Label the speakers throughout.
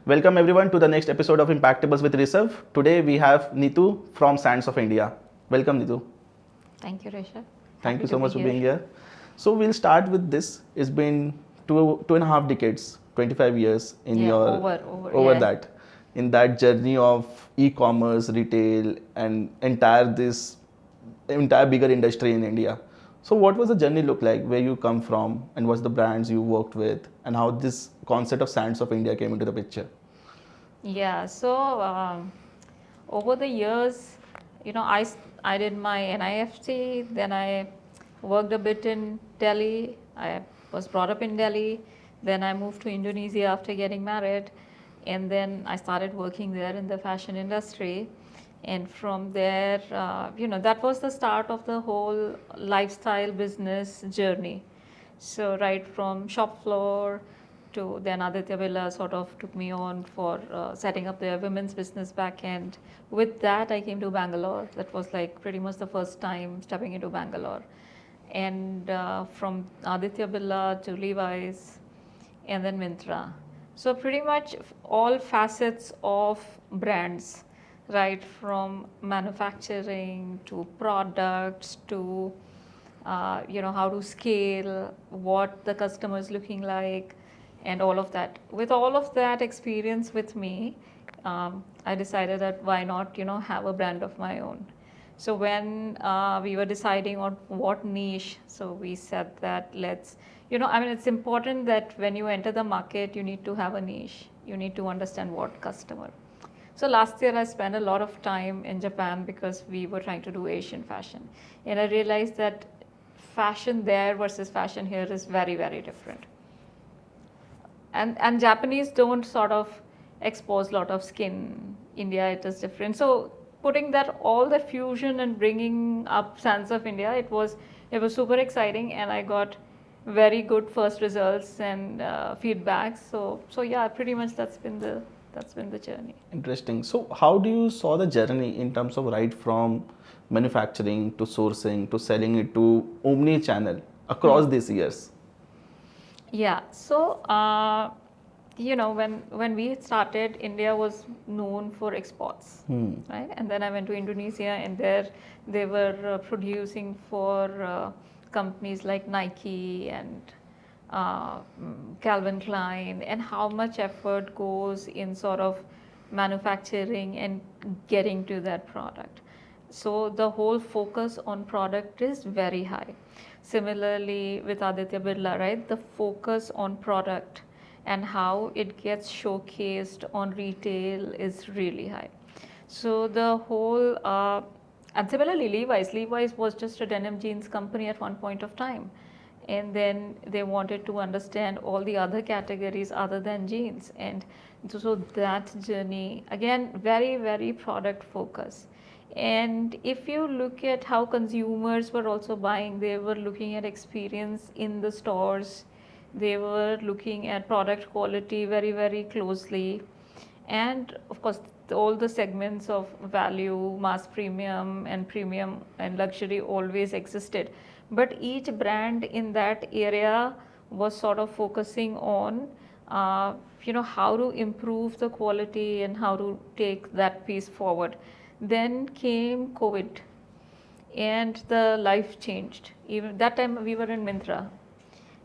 Speaker 1: Welcome everyone to the next episode of Impactables with Rishabh. Today we have Neetu from Sands of India. Welcome Neetu.
Speaker 2: Thank you, Rishabh.
Speaker 1: Thank you so much for being here. So we'll start with this. It's been two and a half decades, 25 years in
Speaker 2: over
Speaker 1: that, in that journey of e-commerce, retail, and entire bigger industry in India. So what was the journey look like? Where you come from, and what's the brands you worked with, and how this concept of Sands of India came into the picture?
Speaker 2: Yeah, so over the years, I did my NIFT, then I worked a bit in Delhi. I was brought up in Delhi. Then I moved to Indonesia after getting married, and then I started working there in the fashion industry. And from there, that was the start of the whole lifestyle business journey. So right from shop floor to then Aditya Birla sort of took me on for setting up their women's business back end. With that, I came to Bangalore. That was like pretty much the first time stepping into Bangalore. And from Aditya Birla to Levi's and then Myntra. So pretty much all facets of brands, right from manufacturing to products to how to scale, what the customer is looking like, and all of that. With all of that experience with me, I decided that why not have a brand of my own. So when we were deciding on what niche, so we said that it's important that when you enter the market, you need to have a niche. You need to understand what customer. So last year I spent a lot of time in Japan because we were trying to do Asian fashion. And I realized that fashion there versus fashion here is very, very different. And Japanese don't sort of expose a lot of skin. India, it is different. So putting that all the fusion and bringing up Sands of India, it was super exciting, and I got very good first results and feedback. So yeah, pretty much that's been the journey.
Speaker 1: Interesting. So how do you saw the journey in terms of right from manufacturing to sourcing to selling it to Omni-Channel across these years?
Speaker 2: Yeah. So when we started, India was known for exports, right? And then I went to Indonesia, and there they were producing for companies like Nike and Calvin Klein, and how much effort goes in sort of manufacturing and getting to that product. So the whole focus on product is very high. Similarly with Aditya Birla, right, the focus on product and how it gets showcased on retail is really high. So the whole and similarly Levi's was just a denim jeans company at one point of time, and then they wanted to understand all the other categories other than jeans. And so that journey, again, very, very product focused. And if you look at how consumers were also buying, they were looking at experience in the stores, they were looking at product quality very, very closely, and of course all the segments of value, mass premium and luxury always existed, but each brand in that area was sort of focusing on how to improve the quality and how to take that piece forward. Then came COVID, and the life changed. Even that time we were in Myntra,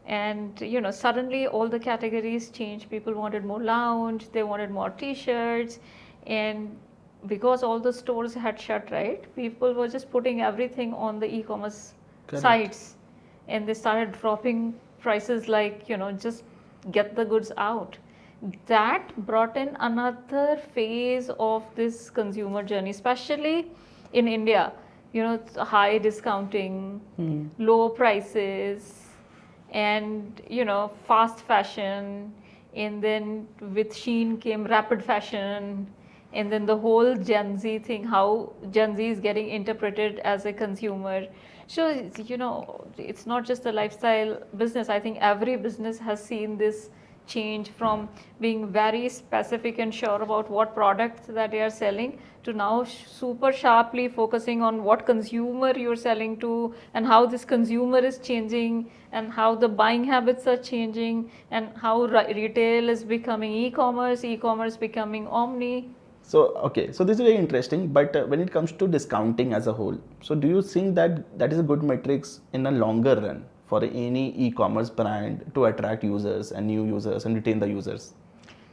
Speaker 2: and suddenly all the categories changed. People wanted more lounge, they wanted more t-shirts, and because all the stores had shut, right, people were just putting everything on the e-commerce sites, and they started dropping prices, like just get the goods out. That brought in another phase of this consumer journey, especially in India. High discounting, low prices, and fast fashion, and then with Shein came rapid fashion, and then the whole Gen Z thing, how Gen Z is getting interpreted as a consumer. So it's not just the lifestyle business. I think every business has seen this change from being very specific and sure about what products that they are selling to now super sharply focusing on what consumer you're selling to and how this consumer is changing and how the buying habits are changing and how retail is becoming e-commerce becoming omni.
Speaker 1: So, okay, so this is very interesting, but when it comes to discounting as a whole, so do you think that that is a good metrics in a longer run for any e-commerce brand to attract users and new users and retain the users?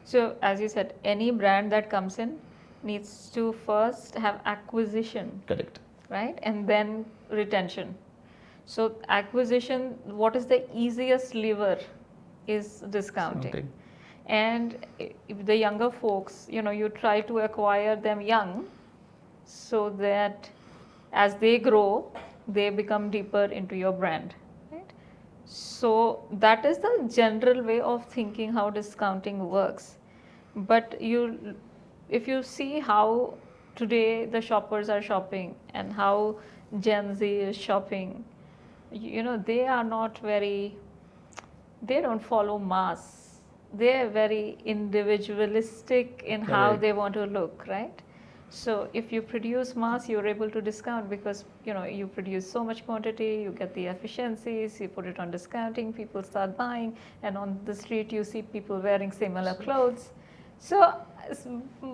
Speaker 2: So as you said, any brand that comes in needs to first have acquisition,
Speaker 1: Correct.
Speaker 2: right? And then retention. So acquisition, what is the easiest lever is discounting.
Speaker 1: Discounting.
Speaker 2: And if the younger folks, you try to acquire them young so that as they grow, they become deeper into your brand, right? So that is the general way of thinking how discounting works. But if you see how today the shoppers are shopping and how Gen Z is shopping, they are not very, they don't follow mass. They are very individualistic in how
Speaker 1: Correct.
Speaker 2: they want to look, right? So if you produce mass, you're able to discount because you produce so much quantity, you get the efficiencies, you put it on discounting, people start buying, and on the street you see people wearing similar clothes. So,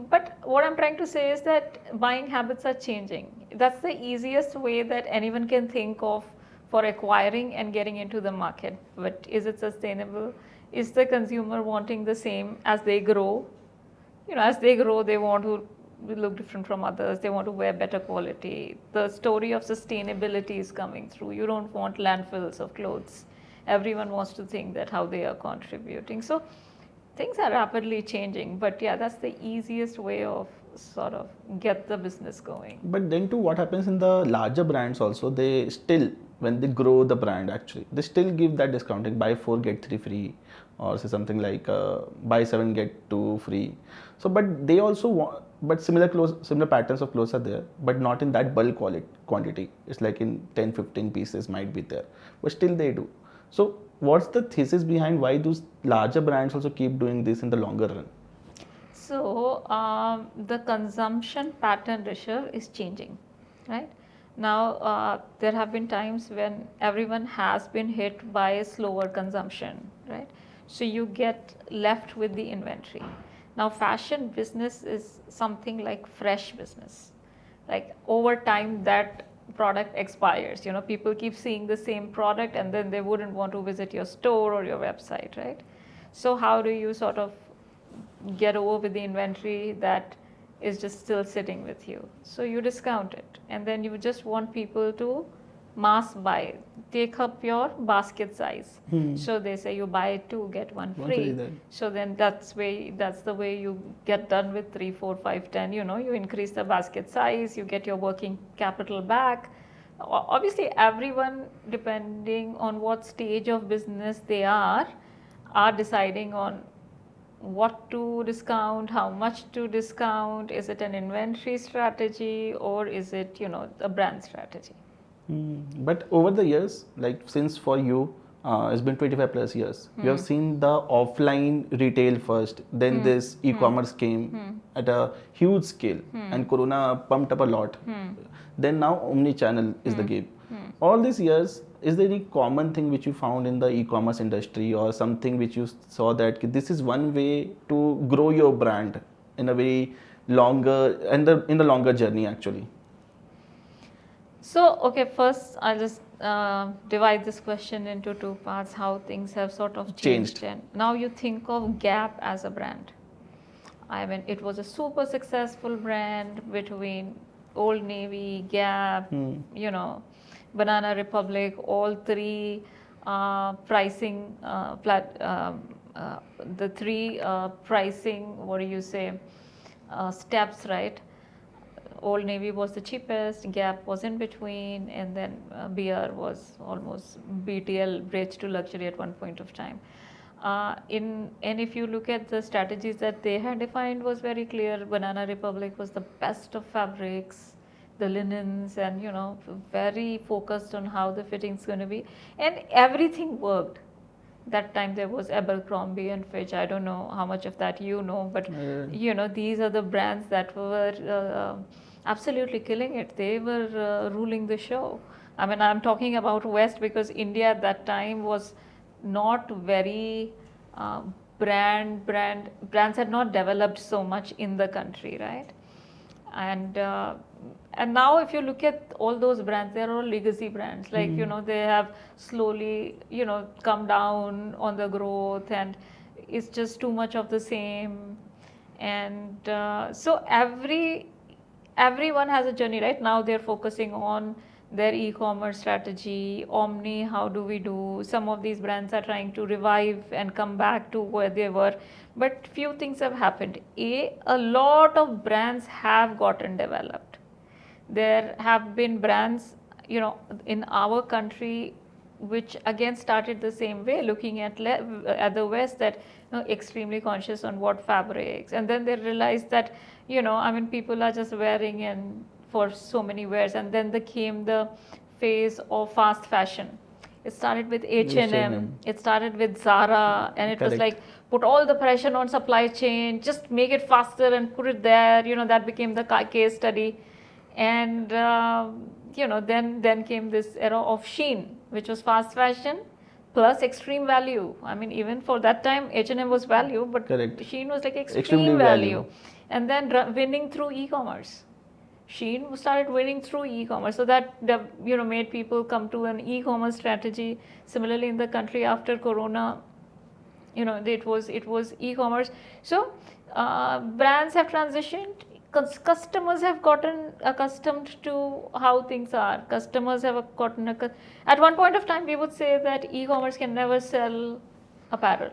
Speaker 2: but what I'm trying to say is that buying habits are changing. That's the easiest way that anyone can think of for acquiring and getting into the market. But is it sustainable? Is the consumer wanting the same as they grow? As they grow, they want to look different from others. They want to wear better quality. The story of sustainability is coming through. You don't want landfills of clothes. Everyone wants to think that how they are contributing. So things are rapidly changing, but yeah, that's the easiest way of sort of get the business going.
Speaker 1: But then too, what happens in the larger brands also, they still, when they grow the brand actually, they still give that discounting, buy 4 get 3 free, or say something like buy 7 get 2 free. So but they also want, but similar clothes, similar patterns of clothes are there, but not in that bulk quantity. It's like in 10-15 pieces might be there, but still they do. So what's the thesis behind why those larger brands also keep doing this in the longer run?
Speaker 2: So the consumption pattern, Rishabh, is changing, right? Now there have been times when everyone has been hit by slower consumption, right? So you get left with the inventory. Now fashion business is something like fresh business. Like over time that product expires. People keep seeing the same product and then they wouldn't want to visit your store or your website, right? So how do you sort of get over with the inventory that is just still sitting with you? So you discount it and then you just want people to mass buy, take up your basket size. So they say you buy 2 get 1 free. So then that's the way you get done with 3, 4, 5, 10. You increase the basket size, you get your working capital back. Obviously everyone, depending on what stage of business they are deciding on what to discount, how much to discount. Is it an inventory strategy or is it a brand strategy?
Speaker 1: But over the years, like since for you, it's been 25 plus years, you have seen the offline retail first, then this e-commerce came at a huge scale, and Corona pumped up a lot. Then now Omni-Channel is the game. All these years, is there any common thing which you found in the e-commerce industry or something which you saw that this is one way to grow your brand in a very longer and in the longer journey actually?
Speaker 2: So, okay, first I'll just divide this question into 2 parts, how things have sort of changed. And now you think of Gap as a brand. I mean, it was a super successful brand between Old Navy, Gap, Banana Republic, all three pricing, the three pricing, steps, right? Old Navy was the cheapest, Gap was in between, and then BR was almost BTL, bridge to luxury at one point of time. And if you look at the strategies that they had defined was very clear. Banana Republic was the best of fabrics, the linens, and very focused on how the fitting's going to be, and everything worked. That time there was Abercrombie and Fitch. I don't know how much of that you know, but these are the brands that were absolutely killing it. They were ruling the show. I mean, I'm talking about West because India at that time was not very brands had not developed so much in the country, right? And now if you look at all those brands, they're all legacy brands. Like they have slowly come down on the growth, and it's just too much of the same. And so everyone has a journey, right? Now they're focusing on their e-commerce strategy, omni, how do we do? Some of these brands are trying to revive and come back to where they were, but few things have happened. A lot of brands have gotten developed. There have been brands, in our country, which again started the same way, looking at the West, that extremely conscious on what fabrics, and then they realized that people are just wearing and for so many wears, and then came the phase of fast fashion. It started with H&M, it started with Zara, and it was like put all the pressure on supply chain, just make it faster and put it there. That became the case study, and then came this era of Shein, which was fast fashion plus extreme value. I mean, even for that time, H&M was value, but Shein was like extreme value. And then winning through e-commerce. Shein started winning through e-commerce, so that made people come to an e-commerce strategy. Similarly, in the country after Corona, it was e-commerce. So brands have transitioned. Customers have gotten accustomed to how things are. Customers have gotten at one point of time, we would say that e-commerce can never sell apparel.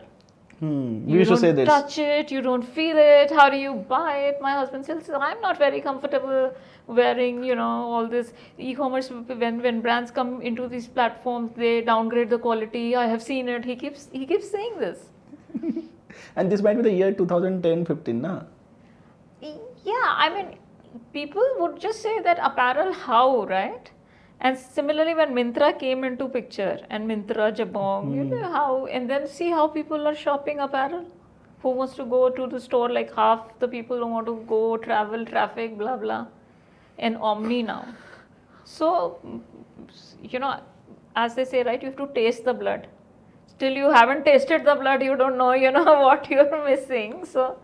Speaker 1: We used to say this.
Speaker 2: You don't touch it, you don't feel it, how do you buy it? My husband still says, I'm not very comfortable wearing, all this e-commerce. When brands come into these platforms, they downgrade the quality. I have seen it. He keeps saying this.
Speaker 1: And this might be the year 2010-15, na?
Speaker 2: Yeah, I mean, people would just say that apparel, how, right? And similarly, when Myntra came into picture, and Myntra, Jabong, how, and then see how people are shopping apparel. Who wants to go to the store? Like half the people don't want to go, travel, traffic, blah, blah. And Omni now. So, as they say, right, you have to taste the blood. Till you haven't tasted the blood, you don't know, what you're missing. So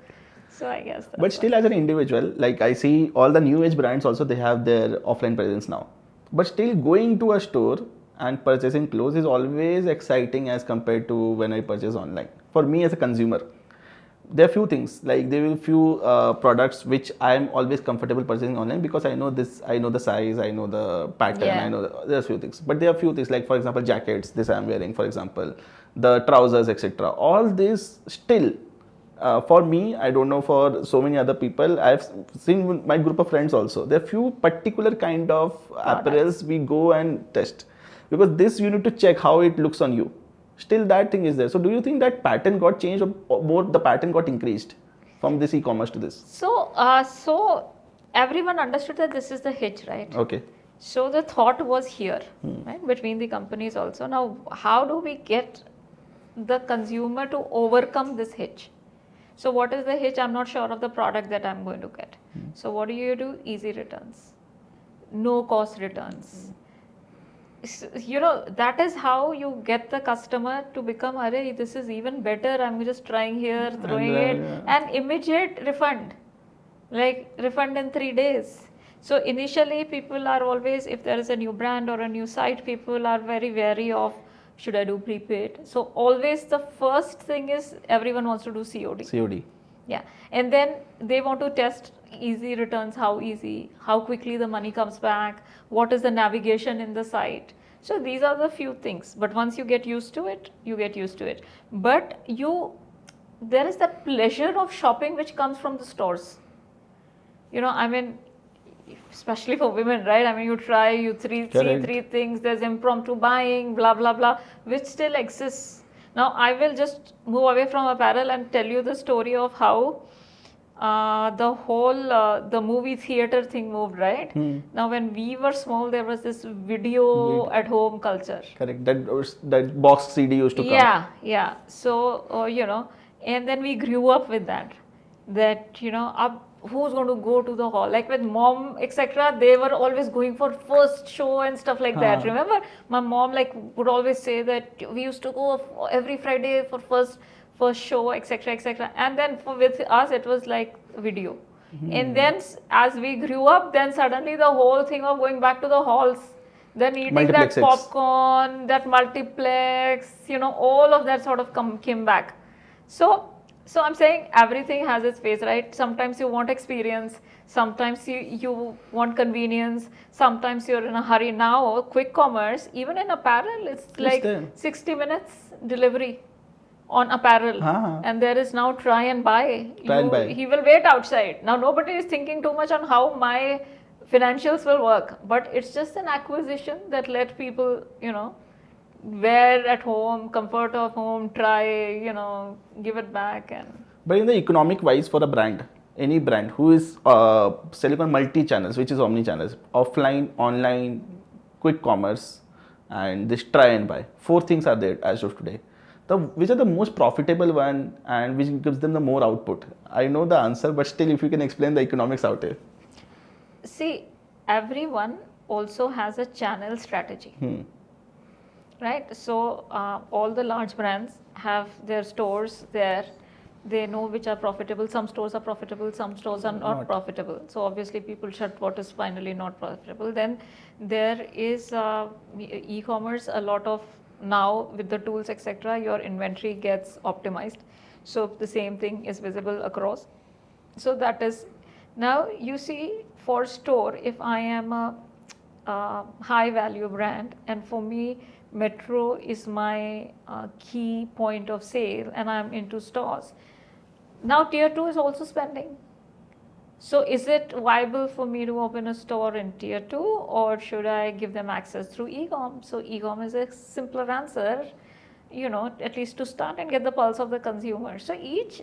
Speaker 2: I guess that's
Speaker 1: But still, as an individual, like I see all the new age brands also, they have their offline presence now. But still, going to a store and purchasing clothes is always exciting as compared to when I purchase online. For me as a consumer, there are few things, like there will few products which I am always comfortable purchasing online because I know this, I know the size, I know the pattern, I know there are few things. But there are few things, like for example jackets, this I am wearing, for example, the trousers, etc. All this still, for me, I don't know for so many other people, I've seen my group of friends also, there are few particular kind of apparels we go and test, because this you need to check how it looks on you. Still that thing is there. So do you think that pattern got changed, or more the pattern got increased from this e-commerce to this?
Speaker 2: So everyone understood that this is the hitch, right?
Speaker 1: Okay.
Speaker 2: So the thought was here, right, between the companies also. Now, how do we get the consumer to overcome this hitch? So what is the hitch? I'm not sure of the product that I'm going to get. So what do? Easy returns, no cost returns. That is how you get the customer to become, arey, this is even better, I'm just trying here, throwing it, and immediate refund, like refund in 3 days. So initially people are always, if there is a new brand or a new site, people are very wary of, should I do prepaid? So always the first thing is everyone wants to do COD.
Speaker 1: COD.
Speaker 2: Yeah, and then they want to test easy returns, how easy, how quickly the money comes back, what is the navigation in the site. So these are the few things, but once you get used to it, you get used to it. But there is that pleasure of shopping which comes from the stores. I mean, especially for women, right? I mean, you try, you see three things, there's impromptu buying, blah, blah, blah, which still exists. Now, I will just move away from apparel and tell you the story of how the whole the movie theater thing moved, right? Now, when we were small, there was this video at home culture.
Speaker 1: Correct. That box CD used to come.
Speaker 2: Yeah. So, and then we grew up with that. That, who's going to go to the hall? Like with mom, etc., they were always going for first show and stuff like that. Remember, my mom would always say that we used to go every Friday for first show, etc. And then with us, it was like video. And then as we grew up, then suddenly the whole thing of going back to the halls, then eating that
Speaker 1: Multiplexes.
Speaker 2: popcorn, that multiplex, all of that sort of came back. So I'm saying everything has its phase, right? Sometimes you want experience, sometimes you want convenience, sometimes you're in a hurry. Now, quick commerce, even in apparel, it's like 60 minutes delivery on apparel. And there is now try and buy. He will wait outside. Now, nobody is thinking too much on how my financials will work, but it's just an acquisition that let people, wear at home, comfort of home, try, give it back.
Speaker 1: But in the economic wise, for a brand, any brand who is selling on multi-channels, which is omni-channels, offline, online, quick commerce, and this try and buy, 4 things are there as of today. Which are the most profitable one and which gives them the more output? I know the answer, but still, if you can explain the economics out here.
Speaker 2: See, everyone also has a channel strategy. Right? So, all the large brands have their stores there. They know which are profitable. Some stores are profitable, some stores are not profitable. So, obviously, people shut what is finally not profitable. Then there is e-commerce, a lot of now with the tools, etc., your inventory gets optimized. So, the same thing is visible across. So, that is, now you see, for store, if I am a high value brand, and for me, Metro is my key point of sale, and I'm into stores. Now, tier 2 is also spending. So, is it viable for me to open a store in tier 2, or should I give them access through e-com? So, e-com is a simpler answer, at least to start and get the pulse of the consumer. So, each,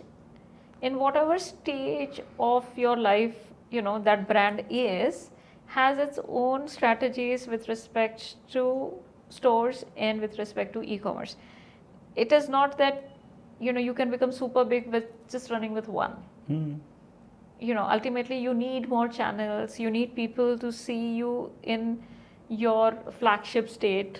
Speaker 2: in whatever stage of your life, that brand is, has its own strategies with respect to stores and with respect to e-commerce. It is not that you can become super big with just running with one. Ultimately you need more channels, you need people to see you in your flagship state,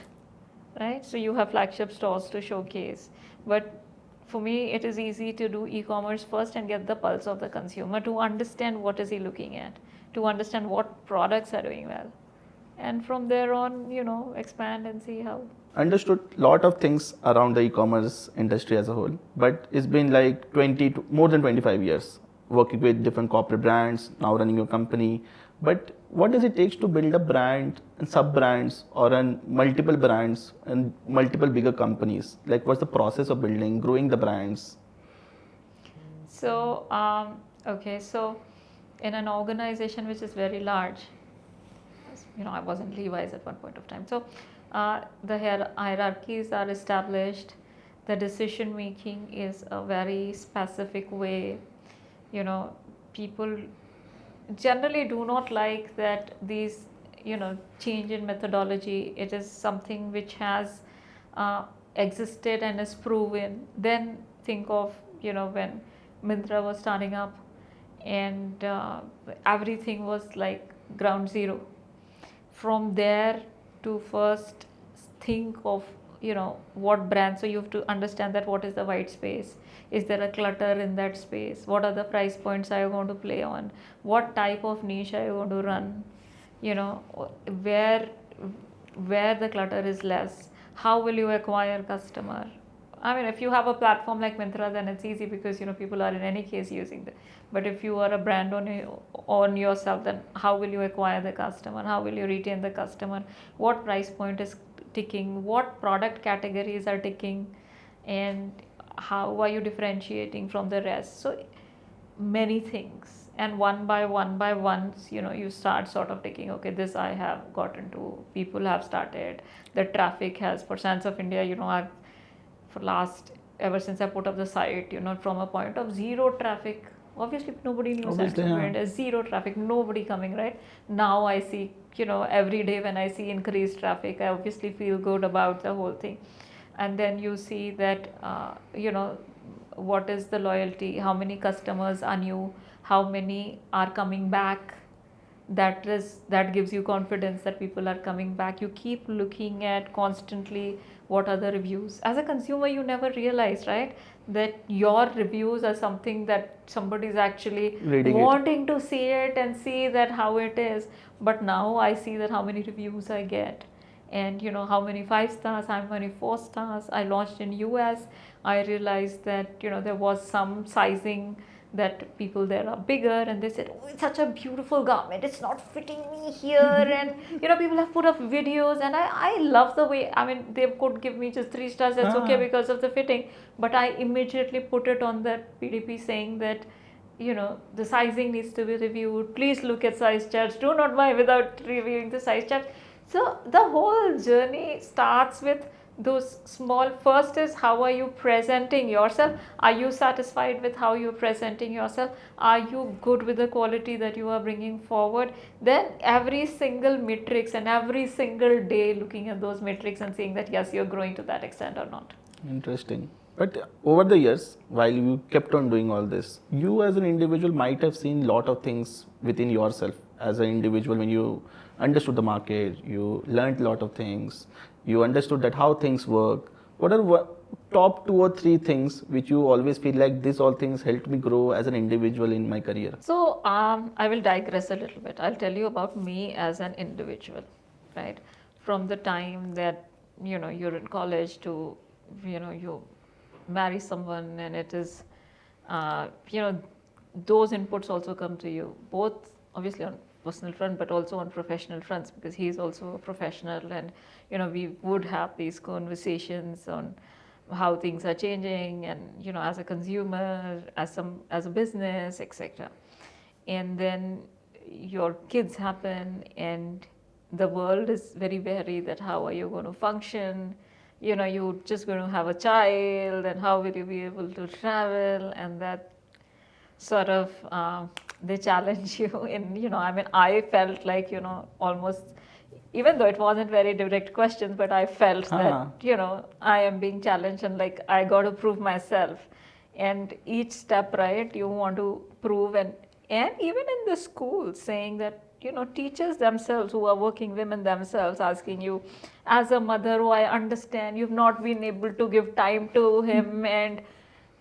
Speaker 2: right? So you have flagship stores to showcase. But for me, it is easy to do e-commerce first and get the pulse of the consumer, to understand what is he looking at, to understand what products are doing well, and from there on, expand and see how.
Speaker 1: Understood lot of things around the e-commerce industry as a whole, but it's been like more than 25 years working with different corporate brands, now running your company. But what does it take to build a brand and sub-brands or multiple brands and multiple bigger companies? Like, what's the process of growing the brands?
Speaker 2: So, so in an organization which is very large, I was in Levi's at one point of time. So, the hierarchies are established. The decision making is a very specific way. People generally do not like that these, change in methodology. It is something which has existed and is proven. Then think of, when Myntra was starting up, and everything was like ground zero. From there to first think of, what brand. So you have to understand that what is the white space. Is there a clutter in that space? What are the price points are you going to play on? What type of niche are you going to run? Where the clutter is less. How will you acquire customer? I mean, if you have a platform like Myntra, then it's easy because people are in any case using it. But if you are a brand on yourself, then how will you acquire the customer? How will you retain the customer? What price point is ticking? What product categories are ticking? And how are you differentiating from the rest? So many things, and one by one, you start sort of taking, okay, this I have gotten to, people have started, the traffic has, for Sands of India, ever since I put up the site, from a point of zero traffic, Obviously, nobody knew
Speaker 1: Obviously,
Speaker 2: Santa
Speaker 1: yeah.
Speaker 2: Fe. There's zero traffic, nobody coming, right? Now I see, every day when I see increased traffic, I obviously feel good about the whole thing. And then you see that, what is the loyalty, how many customers are new, how many are coming back. That gives you confidence that people are coming back. You keep looking at constantly what are the reviews. As a consumer, you never realize, right, that your reviews are something that somebody is actually
Speaker 1: Reading it.
Speaker 2: wanting to see it and see that how it is. But now I see that how many reviews I get, and how many 5 stars, how many 4 stars. I launched in US. I realized that there was some sizing that people there are bigger, and they said, oh, it's such a beautiful garment, it's not fitting me here. And people have put up videos, and I love the way, I mean, they could give me just 3 stars, that's okay, because of the fitting, but I immediately put it on that PDP saying that the sizing needs to be reviewed, please look at size charts, do not buy without reviewing the size chart. So the whole journey starts with those small. First is, how are you presenting yourself? Are you satisfied with how you're presenting yourself? Are you good with the quality that you are bringing forward? Then every single metrics, and every single day looking at those metrics and seeing that yes, you're growing to that extent or not.
Speaker 1: Interesting. But over the years, while you kept on doing all this, you as an individual might have seen a lot of things within yourself as an individual. When you understood the market, you learned a lot of things, you understood that how things work. What are top 2 or 3 things which you always feel like this all things helped me grow as an individual in my career?
Speaker 2: So I will digress a little bit. I'll tell you about me as an individual, right? From the time that you're in college to you marry someone, and it is those inputs also come to you, both obviously on personal front but also on professional fronts, because he is also a professional, and we would have these conversations on how things are changing, and as a consumer, as a business, etc. And then your kids happen, and the world is very varied, that how are you going to function. You're just going to have a child, and how will you be able to travel, and that sort of they challenge you in I mean, I felt like almost, even though it wasn't very direct questions, but I felt that I am being challenged, and like I got to prove myself. And each step, right, you want to prove. And even in the school, saying that teachers themselves, who are working women themselves, asking you as a mother, oh, I understand you've not been able to give time to him, and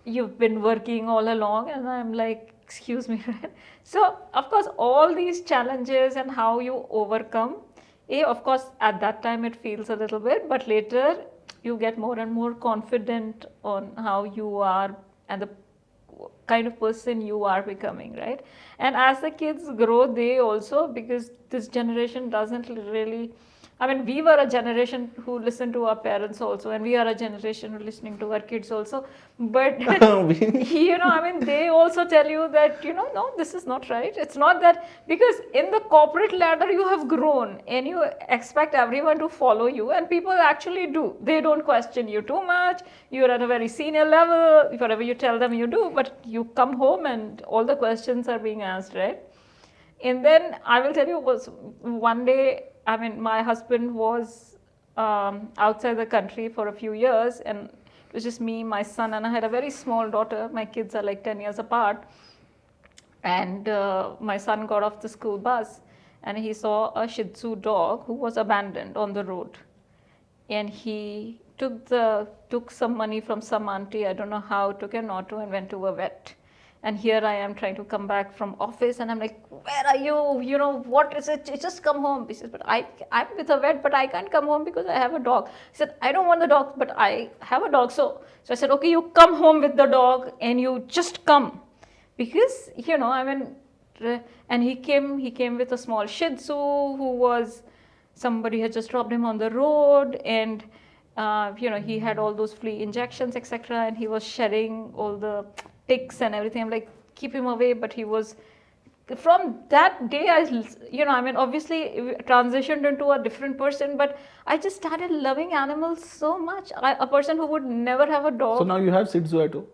Speaker 2: you've been working all along. And I'm like, excuse me, right? So of course, all these challenges and how you overcome, of course at that time it feels a little bit, but later you get more and more confident on how you are and the kind of person you are becoming, right? And as the kids grow, they also, because this generation doesn't really, I mean, we were a generation who listened to our parents also, and we are a generation who listening to our kids also. But I mean, they also tell you that no, this is not right. It's not that, because in the corporate ladder you have grown, and you expect everyone to follow you, and people actually do. They don't question you too much. You're at a very senior level. Whatever you tell them, you do. But you come home, and all the questions are being asked, right? And then I will tell you, was one day, I mean, my husband was outside the country for a few years, and it was just me, my son, and I had a very small daughter. My kids are like 10 years apart. And my son got off the school bus, and he saw a Shih Tzu dog who was abandoned on the road. And he took some money from some auntie, I don't know how, took an auto and went to a vet. And here I am trying to come back from office, and I'm like, where are you? What is it? Just come home. He says, but I'm with a vet, but I can't come home because I have a dog. He said, I don't want the dog, but I have a dog. So I said, okay, you come home with the dog, and you just come. Because, I mean, and he came with a small Shih Tzu who was, somebody had just dropped him on the road, and he had all those flea injections, etc. And he was shedding all the ticks and everything. I'm like, keep him away. But he was, from that day, I mean, obviously transitioned into a different person, but I just started loving animals so much. A person who would never have a dog.
Speaker 1: So now you have Shih Tzu too?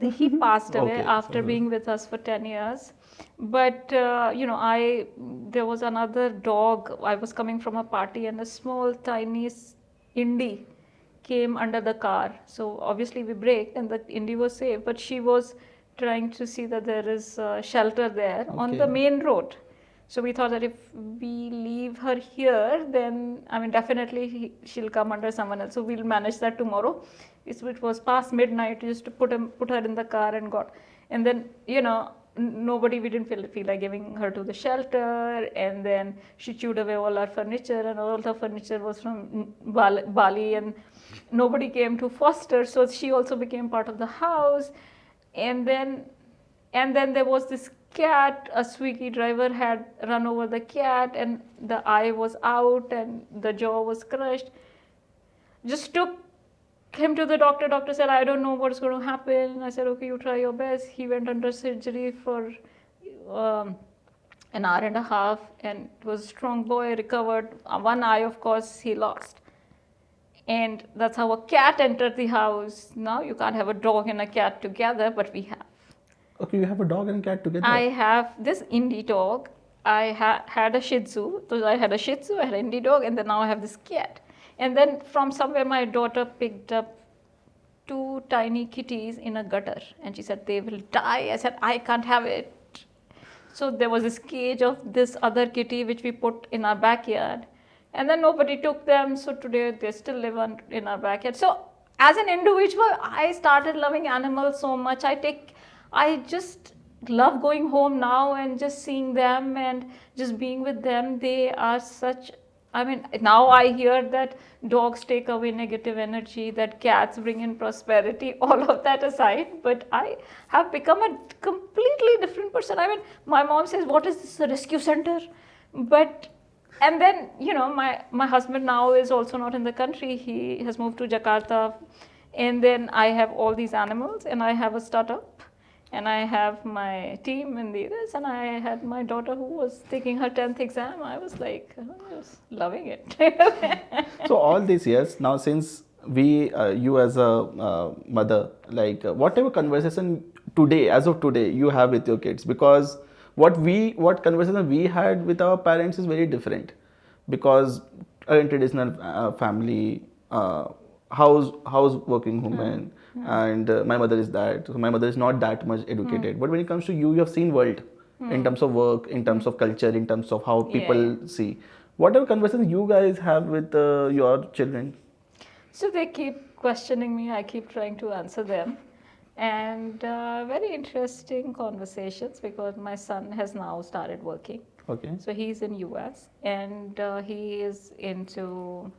Speaker 2: He passed away
Speaker 1: Okay,
Speaker 2: after
Speaker 1: sorry.
Speaker 2: being with us for 10 years. But, there was another dog. I was coming from a party and a small, tiny Indie came under the car. So obviously we braked and the Indie was safe, but she was trying to see that there is shelter there on the
Speaker 1: Okay.
Speaker 2: main road. So we thought that if we leave her here, then definitely she'll come under someone else. So we'll manage that tomorrow. It was past midnight. Just to put her in the car and got, and then nobody. We didn't feel like giving her to the shelter, and then she chewed away all our furniture, and all the furniture was from Bali, and nobody came to foster. So she also became part of the house, and then there was this cat. A Swiggy driver had run over the cat and the eye was out and the jaw was crushed. Just took him to the doctor. Doctor said, I don't know what's going to happen. I said, okay, you try your best. He went under surgery for an hour and a half and was a strong boy, recovered. One eye, of course, he lost. And that's how a cat entered the house. Now you can't have a dog and a cat together, but we have.
Speaker 1: Okay, you have a dog and cat together.
Speaker 2: I have this Indie dog. I had a Shih Tzu. So I had a Shih Tzu, I had an Indie dog, and then now I have this cat. And then from somewhere, my daughter picked up 2 tiny kitties in a gutter. And she said, they will die. I said, I can't have it. So there was this cage of this other kitty, which we put in our backyard. And then nobody took them. So today, they still live in our backyard. So as an individual, I started loving animals so much. I just love going home now and just seeing them and just being with them. They are such, now I hear that dogs take away negative energy, that cats bring in prosperity, all of that aside. But I have become a completely different person. My mom says, what is this, a rescue center? And then, my husband now is also not in the country. He has moved to Jakarta. And then I have all these animals and I have a startup. And I have my team in this, and I had my daughter who was taking her 10th exam. I was loving it.
Speaker 1: So all these years now, since you as a mother, whatever conversation today, as of today, you have with your kids, because what conversation we had with our parents is very different, because in traditional family, house working woman, and my mother is that. So my mother is not that much educated. But when it comes to you have seen world in terms of work, in terms of culture, in terms of how people see. Whatever conversations you guys have with your children?
Speaker 2: So they keep questioning me. I keep trying to answer them. And very interesting conversations, because my son has now started working.
Speaker 1: Okay.
Speaker 2: So he's in US and he is into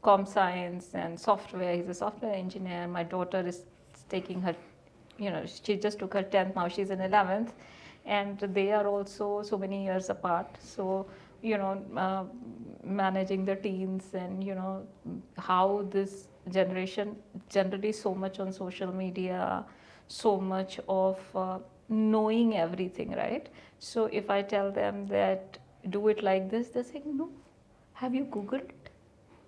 Speaker 2: com science and software. He's a software engineer. My daughter is taking her, she just took her 10th, now she's in 11th. And they are also so many years apart. So, managing the teens and, how this generation, generally so much on social media, so much of knowing everything, right? So if I tell them that do it like this, they're saying, no, have you Googled it?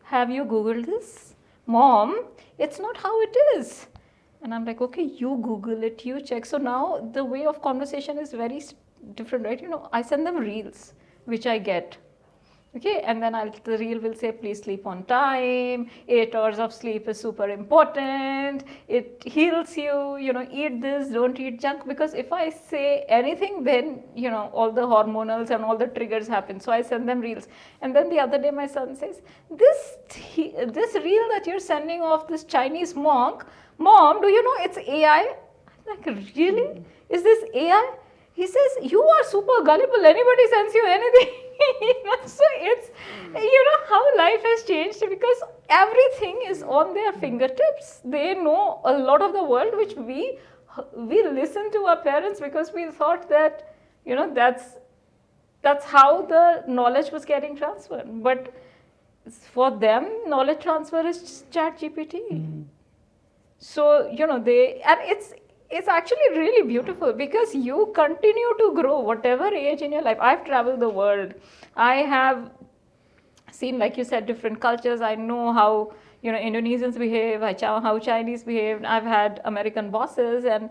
Speaker 2: Have you Googled this? Mom, it's not how it is. And I'm like, okay, you Google it, you check. So now the way of conversation is very different, right? I send them reels, which I get. Okay, and then the reel will say, please sleep on time, 8 hours of sleep is super important, it heals you, eat this, don't eat junk. Because if I say anything, then, all the hormonals and all the triggers happen. So I send them reels. And then the other day my son says, this reel that you're sending of this Chinese monk, Mom, do you know it's AI? I'm like, really? Is this AI? He says, you are super gullible, anybody sends you anything. So it's, how life has changed, because everything is on their fingertips. They know a lot of the world, which we listen to our parents because we thought that, that's how the knowledge was getting transferred. But for them, knowledge transfer is just ChatGPT. So, it's actually really beautiful, because you continue to grow whatever age in your life. I've traveled the world. I have seen, like you said, different cultures. I know how, Indonesians behave, how Chinese behave. I've had American bosses, and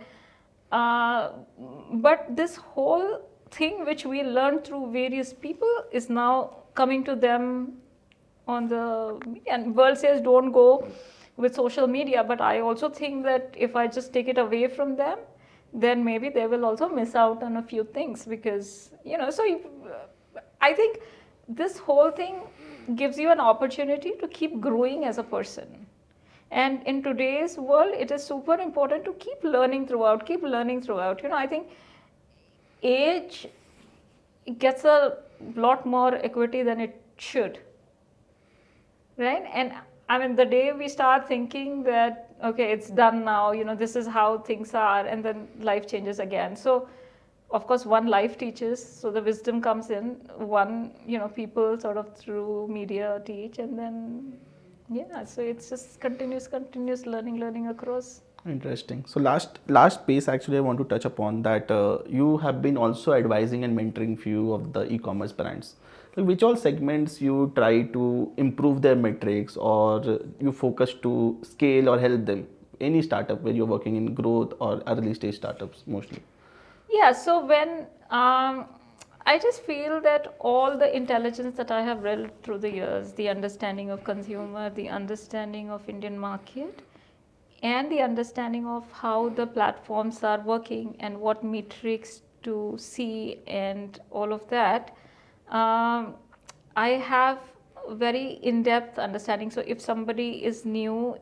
Speaker 2: but this whole thing which we learned through various people is now coming to them on the media. And world says don't go with social media, but I also think that if I just take it away from them, then maybe they will also miss out on a few things, because I think this whole thing gives you an opportunity to keep growing as a person. And in today's world, it is super important to keep learning throughout. I think age gets a lot more equity than it should, right? And I mean, the day we start thinking that, okay, it's done now, this is how things are, and then life changes again. So, of course, one, life teaches, so the wisdom comes in. One, people sort of through media teach, and then, so it's just continuous learning across.
Speaker 1: Interesting. So last piece actually I want to touch upon that you have been also advising and mentoring few of the e-commerce brands. Like which all segments you try to improve their metrics, or you focus to scale or help them? Any startup where you're working in growth or early stage startups mostly?
Speaker 2: Yeah, so when I just feel that all the intelligence that I have built through the years, the understanding of consumer, the understanding of Indian market, and the understanding of how the platforms are working and what metrics to see and all of that, I have very in-depth understanding. So if somebody is new,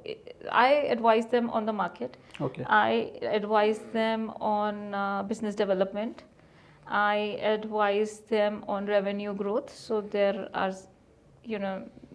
Speaker 2: I advise them on the market.
Speaker 1: Okay.
Speaker 2: I advise them on business development. I advise them on revenue growth. So there are,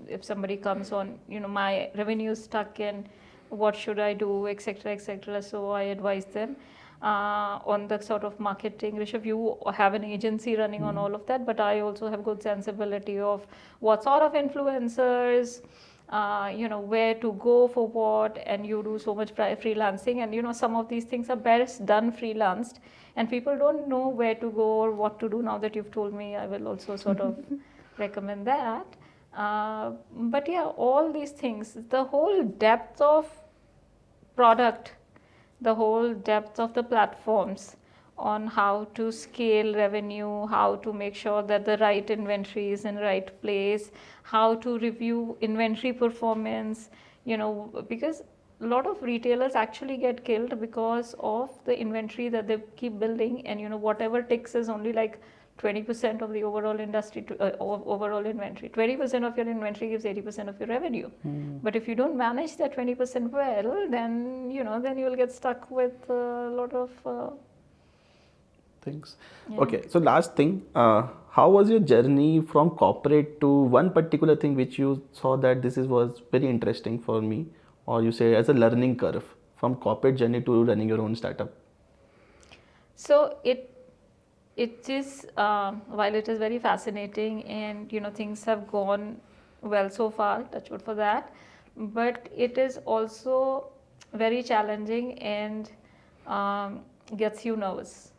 Speaker 2: if somebody comes on, my revenue is stuck and what should I do, etc., etc. So I advise them on the sort of marketing. Rishabh, you have an agency running on all of that, but I also have good sensibility of what sort of influencers, where to go for what, and you do so much freelancing, and some of these things are best done freelanced, and people don't know where to go or what to do. Now that you've told me, I will also sort of recommend that. But yeah, all these things, the whole depth of product, the whole depth of the platforms on how to scale revenue, how to make sure that the right inventory is in right place, how to review inventory performance, because a lot of retailers actually get killed because of the inventory that they keep building, and whatever ticks is only like 20% of the overall industry overall inventory. 20% of your inventory gives 80% of your revenue. But if you don't manage that 20% well, then you will get stuck with a lot of
Speaker 1: things. Yeah. Okay, so last thing, how was your journey from corporate to one particular thing which you saw that was very interesting for me, or you say as a learning curve from corporate journey to running your own startup?
Speaker 2: So it is, while it is very fascinating, and things have gone well so far, touch wood for that, but it is also very challenging and gets you nervous.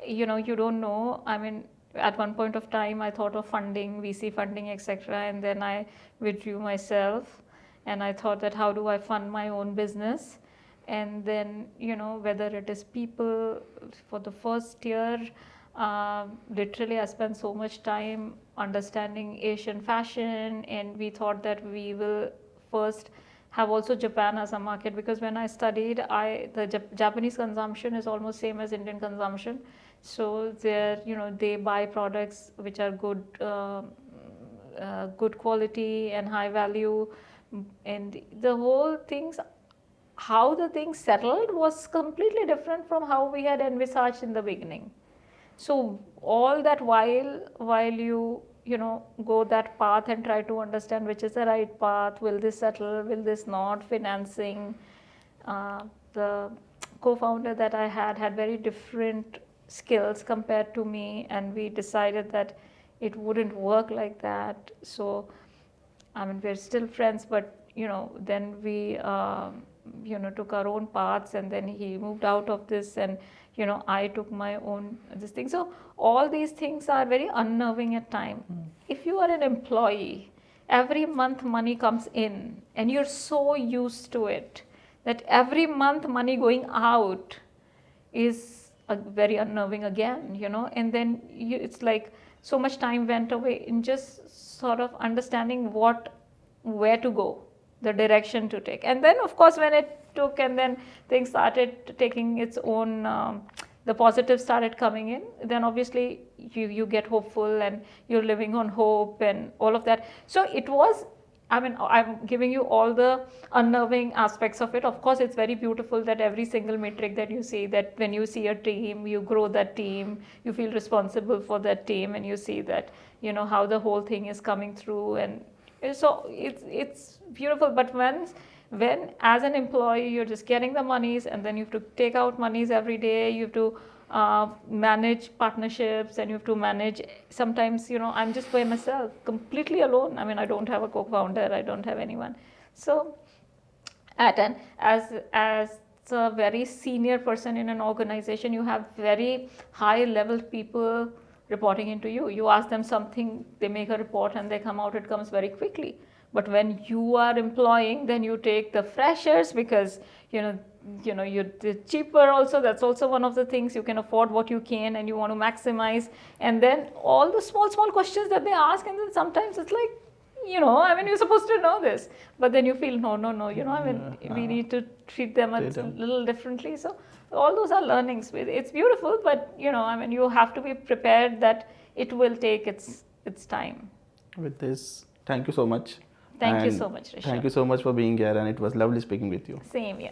Speaker 2: You don't know. I mean, at one point of time I thought of funding, VC funding, etc., and then I withdrew myself, and I thought that how do I fund my own business? And then whether it is people, for the first year, literally I spent so much time understanding Asian fashion, and we thought that we will first have also Japan as a market, because when I studied, the Japanese consumption is almost same as Indian consumption. So they buy products which are good quality and high value, and the whole things, how the things settled was completely different from how we had envisaged in the beginning. So all that while you go that path and try to understand which is the right path, will this settle, will this not, financing. The co-founder that I had very different skills compared to me, and we decided that it wouldn't work like that. So I mean, we're still friends, but then we took our own paths, and then he moved out of this, and I took my own this thing. So all these things are very unnerving at time. If you are an employee, every month money comes in and you're so used to it that every month money going out is very unnerving again, and then it's like so much time went away in just sort of understanding where to go, the direction to take. And then of course when it took and then things started taking its own the positives started coming in, then obviously you get hopeful and you're living on hope and all of that. So it was, I'm giving you all the unnerving aspects of it. Of course, it's very beautiful that every single metric that you see, that when you see a team, you grow that team, you feel responsible for that team, and you see that, how the whole thing is coming through. And so it's beautiful. But when as an employee, you're just getting the monies and then you have to take out monies every day, you have to manage partnerships, and you have to manage sometimes, I'm just by myself, completely alone. I don't have a co-founder, I don't have anyone. So as a very senior person in an organization, you have very high level people reporting into you. You ask them something, they make a report and they come out, it comes very quickly. But when you are employing, then you take the freshers because you're cheaper also. That's also one of the things. You can afford what you can and you want to maximize. And then all the small questions that they ask, and then sometimes it's like, you're supposed to know this, but then you feel no, we need to treat them a little differently. So all those are learnings. It's beautiful, but you have to be prepared that it will take its time.
Speaker 1: With this, thank you so much.
Speaker 2: Thank you so much, Rishabh.
Speaker 1: Thank you so much for being here, and it was lovely speaking with you.
Speaker 2: Same here.